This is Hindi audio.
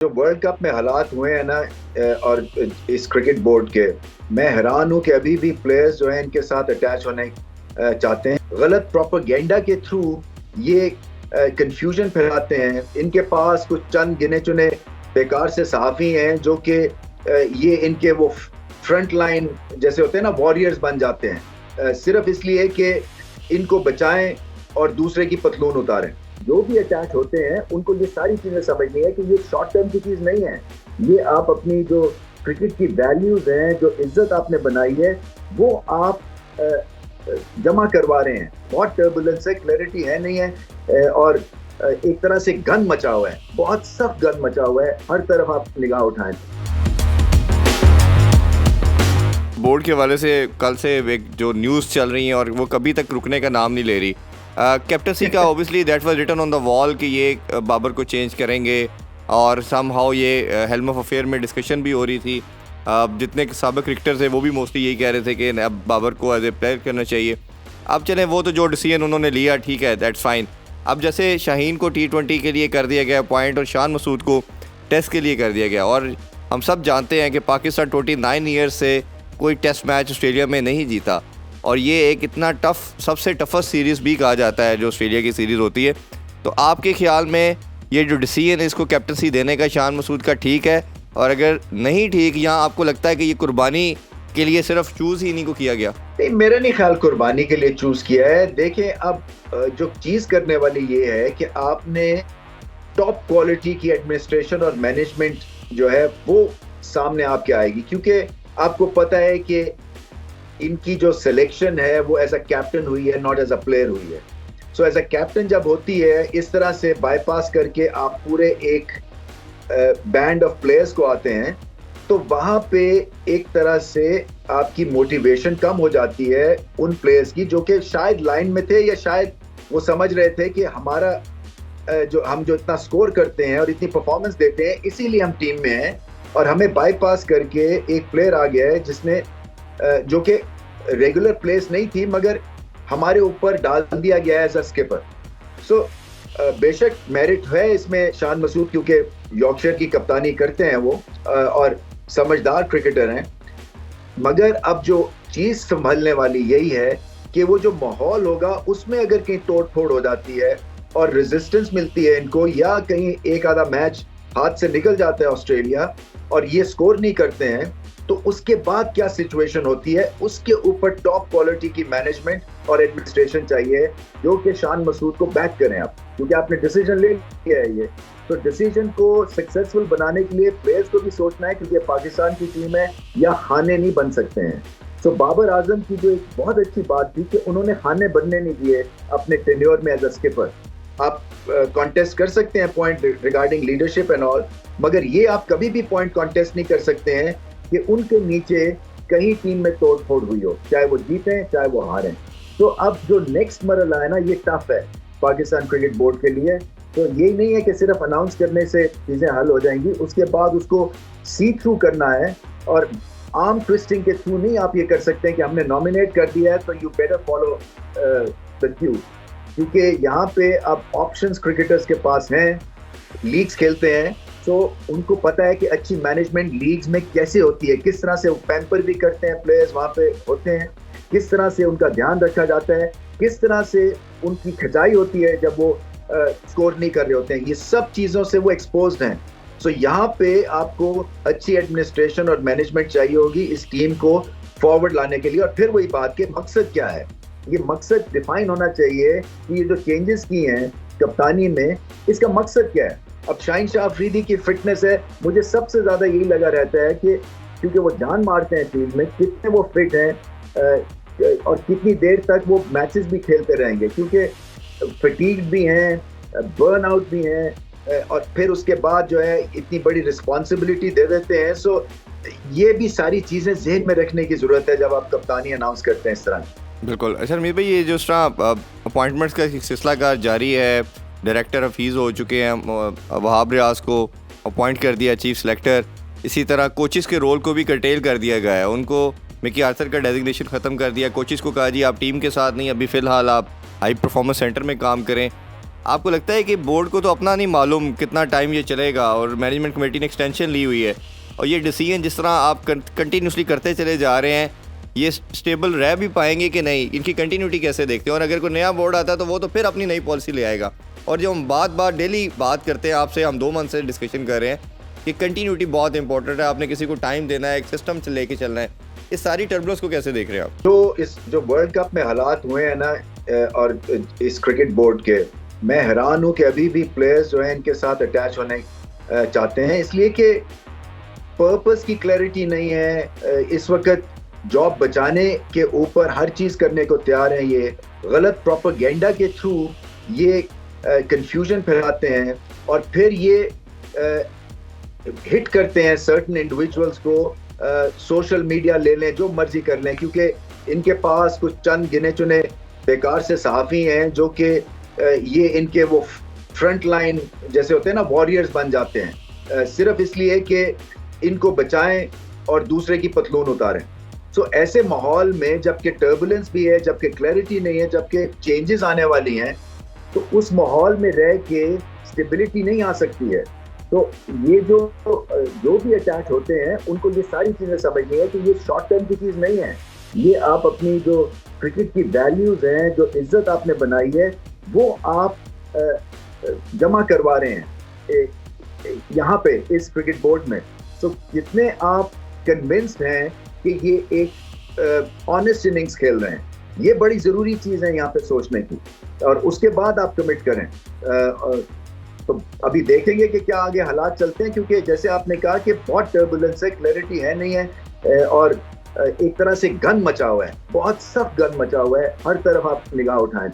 जो वर्ल्ड कप में हालात हुए हैं ना, और इस क्रिकेट बोर्ड के, मैं हैरान हूं कि अभी भी प्लेयर्स जो हैं इनके साथ अटैच होने चाहते हैं। गलत प्रोपेगेंडा के थ्रू ये कंफ्यूजन फैलाते हैं। इनके पास कुछ चंद गिने चुने बेकार से सहाफ़ी हैं जो कि ये इनके वो फ्रंट लाइन जैसे होते हैं ना, वॉरियर्स बन जाते हैं सिर्फ इसलिए कि इनको बचाएं और दूसरे की पतलून उतारें। जो भी अटैच होते हैं उनको ये सारी चीजें समझनी है कि ये शॉर्ट टर्म की चीज नहीं है। ये आप अपनी जो क्रिकेट की वैल्यूज हैं, जो इज्जत आपने बनाई है, वो आप जमा करवा रहे हैं। बहुत टर्बुलेंस है, क्लैरिटी है नहीं है, और एक तरह से गन मचा हुआ है, बहुत सख्त गन मचा हुआ है। हर तरफ आप निगाह उठाएं। बोर्ड के हवाले से कल से एक जो न्यूज़ चल रही है और वो कभी तक रुकने का नाम नहीं ले रही। कैप्टनसी का obviously that was written on the wall कि ये बाबर को चेंज करेंगे, और सम हाउ ये हेल्म ऑफ अफेयर में डिस्कशन भी हो रही थी। जितने साबिक क्रिकेटर्स हैं वो भी मोस्टली यही कह रहे थे कि अब बाबर को एज ए प्लेयर करना चाहिए। अब चलें, वो तो जो डिसीजन उन्होंने लिया ठीक है, दैट्स फाइन। अब जैसे शाहीन को T20 के लिए कर दिया गया पॉइंट और शान मसूद को टेस्ट के लिए कर दिया गया, और हम सब जानते हैं कि पाकिस्तान 29 ईयर्स से कोई टेस्ट मैच ऑस्ट्रेलिया में नहीं जीता, और ये एक इतना टफ, सबसे टफेस्ट सीरीज़ भी कहा जाता है जो ऑस्ट्रेलिया की सीरीज़ होती है। तो आपके ख्याल में ये जो डिसीजन है इसको कैप्टनसी देने का शान मसूद का ठीक है, और अगर नहीं ठीक, या आपको लगता है कि ये कुर्बानी के लिए सिर्फ चूज़ ही नहीं को किया गया? नहीं, मेरा नहीं ख्याल कुर्बानी के लिए चूज किया है। देखें, अब जो चीज करने वाली ये है कि आपने टॉप क्वालिटी की एडमिनिस्ट्रेशन और मैनेजमेंट जो है वो सामने आपके आएगी, क्योंकि आपको पता है कि इनकी जो सिलेक्शन है वो एज अ कैप्टन हुई है, नॉट एज अ प्लेयर हुई है। सो एज अ कैप्टन जब होती है, इस तरह से बाईपास करके आप पूरे एक बैंड ऑफ प्लेयर्स को आते हैं, तो वहां पे एक तरह से आपकी मोटिवेशन कम हो जाती है उन प्लेयर्स की जो कि शायद लाइन में थे, या शायद वो समझ रहे थे कि हमारा हम जो इतना स्कोर करते हैं और इतनी परफॉर्मेंस देते हैं, इसीलिए हम टीम में हैं, और हमें बाईपास करके एक प्लेयर आ गया है जिसने जो कि रेगुलर प्लेस नहीं थी, मगर हमारे ऊपर डाल दिया गया है एज अ स्किपर। सो बेशक मेरिट है इसमें शान मसूद, क्योंकि यॉर्कशायर की कप्तानी करते हैं वो, और समझदार क्रिकेटर हैं। मगर अब जो चीज संभलने वाली यही है कि वो जो माहौल होगा उसमें अगर कहीं तोड़ फोड़ हो जाती है और रेजिस्टेंस मिलती है इनको, या कहीं एक आधा मैच हाथ से निकल जाता है ऑस्ट्रेलिया और ये स्कोर नहीं करते हैं, तो उसके बाद क्या सिचुएशन होती है, उसके ऊपर टॉप क्वालिटी की मैनेजमेंट और एडमिनिस्ट्रेशन चाहिए जो कि शान मसूद को बैक करें आप, क्योंकि आपने डिसीजन ले लिया है ये। तो डिसीजन को सक्सेसफुल बनाने के लिए प्लेयर्स को भी सोचना है, क्योंकि पाकिस्तान की टीम है, या खाने नहीं बन सकते हैं। तो बाबर आजम की जो एक बहुत अच्छी बात थी कि उन्होंने खाने बनने नहीं दिए अपने टेन्योर में एज अ स्किपर। आप कॉन्टेस्ट कर सकते हैं point regarding leadership and all, मगर ये आप कभी भी पॉइंट कॉन्टेस्ट नहीं कर सकते हैं कि उनके नीचे कहीं टीम में तोड़ फोड़ हुई हो, चाहे वो जीतें चाहे वो हारें। तो अब जो नेक्स्ट मरहला है ना, ये टफ है पाकिस्तान क्रिकेट बोर्ड के लिए। तो यही नहीं है कि सिर्फ अनाउंस करने से चीजें हल हो जाएंगी, उसके बाद उसको सी थ्रू करना है, और आर्म ट्विस्टिंग के थ्रू नहीं आप ये कर सकते हैं कि हमने नॉमिनेट कर दिया है तो you better follow the Q, क्योंकि यहाँ पे अब ऑप्शंस क्रिकेटर्स के पास हैं, लीग्स खेलते हैं, तो उनको पता है कि अच्छी मैनेजमेंट लीग्स में कैसे होती है, किस तरह से वो पैम्पर भी करते हैं प्लेयर्स वहाँ पे होते हैं, किस तरह से उनका ध्यान रखा जाता है, किस तरह से उनकी खिंचाई होती है जब वो स्कोर नहीं कर रहे होते हैं। ये सब चीज़ों से वो एक्सपोज्ड हैं। सो यहाँ पे आपको अच्छी एडमिनिस्ट्रेशन और मैनेजमेंट चाहिए होगी इस टीम को फॉरवर्ड लाने के लिए। और फिर वही बात कि मकसद क्या है, ये मकसद डिफाइन होना चाहिए कि ये जो चेंजेस की हैं कप्तानी में, इसका मकसद क्या है। अब शाहीन शाह अफरीदी की फिटनेस है, मुझे सबसे ज्यादा यही लगा रहता है कि क्योंकि वो जान मारते हैं फील्ड में, कितने वो फिट हैं और कितनी देर तक वो मैचेस भी खेलते रहेंगे, क्योंकि फटीग भी हैं, बर्न आउट भी हैं, और फिर उसके बाद जो है इतनी बड़ी रिस्पॉन्सिबिलिटी दे देते हैं। सो ये भी सारी चीजें ज़हन में रखने की जरूरत है जब आप कप्तानी अनाउंस करते हैं इस तरह। बिल्कुल। अच्छा मीर भाई, ये जो इस तरह अपॉइंटमेंट्स का सिलसिला कार जारी है, डायरेक्टर हफीज़ हो चुके हैं, वहाब रियाज को अपॉइंट कर दिया चीफ सेलेक्टर, इसी तरह कोचेस के रोल को भी कर्टेल कर दिया गया है, उनको मिकी आर्थर का डेजिग्नेशन ख़त्म कर दिया। कोचेस को कहा जी आप टीम के साथ नहीं, अभी फ़िलहाल आप हाई परफॉर्मेंस सेंटर में काम करें। आपको लगता है कि बोर्ड को तो अपना नहीं मालूम कितना टाइम ये चलेगा, और मैनेजमेंट कमेटी ने एक्सटेंशन ली हुई है, और ये डिसीजन जिस तरह आप कंटिन्यूसली करते चले जा रहे हैं, ये स्टेबल रह भी पाएंगे कि नहीं? इनकी कंटिन्यूटी कैसे देखते हैं? और अगर कोई नया बोर्ड आता है तो वो तो फिर अपनी नई पॉलिसी ले आएगा। और जो हम बार डेली बात करते हैं आपसे, हम 2 मंथ से डिस्कशन कर रहे हैं कि कंटिन्यूटी बहुत इंपॉर्टेंट है, आपने किसी को टाइम देना है, एक सिस्टम से लेके चलना है। इस सारी टर्बुलेंस को कैसे देख रहे हैं आप? तो इस जो वर्ल्ड कप में हालात हुए हैं ना, और इस क्रिकेट बोर्ड के, मैं हैरान हूँ कि अभी भी प्लेयर्स जो हैं इनके साथ अटैच होने चाहते हैं, इसलिए कि पर्पस की क्लैरिटी नहीं है। इस वक्त जॉब बचाने के ऊपर हर चीज़ करने को तैयार हैं, ये गलत प्रोपेगेंडा के थ्रू ये कंफ्यूजन फैलाते हैं, और फिर ये हिट करते हैं सर्टन इंडिविजुअल्स को। सोशल मीडिया ले लें, जो मर्जी कर लें, क्योंकि इनके पास कुछ चंद गिने चुने बेकार से सहाफ़ी हैं जो कि ये इनके वो फ्रंट लाइन जैसे होते हैं ना, वॉरियर्स बन जाते हैं, सिर्फ इसलिए कि इनको बचाएं और दूसरे की पतलून उतारें। सो ऐसे माहौल में जबकि टर्बुलेंस भी है, जबकि क्लैरिटी नहीं है, जबकि चेंजेस आने वाली हैं, तो उस माहौल में रह के स्टेबिलिटी नहीं आ सकती है। तो ये जो भी अटैच होते हैं उनको ये सारी चीज़ें समझनी है कि ये शॉर्ट टर्म की चीज़ नहीं है। ये आप अपनी जो क्रिकेट की वैल्यूज़ हैं, जो इज्जत आपने बनाई है, वो आप जमा करवा रहे हैं यहाँ पे इस क्रिकेट बोर्ड में। तो कितने आप कन्विंस्ड हैं कि ये एक ऑनेस्ट इनिंग्स खेल रहे हैं, ये बड़ी ज़रूरी चीज़ है यहाँ पे सोचने की, और उसके बाद आप कमिट करें। तो अभी देखेंगे कि क्या आगे हालात चलते हैं, क्योंकि जैसे आपने कहा कि बहुत टर्बुलेंस है, क्लैरिटी है नहीं है, और एक तरह से गन मचा हुआ है, बहुत सख्त गन मचा हुआ है, हर तरफ आप निगाह उठाएं।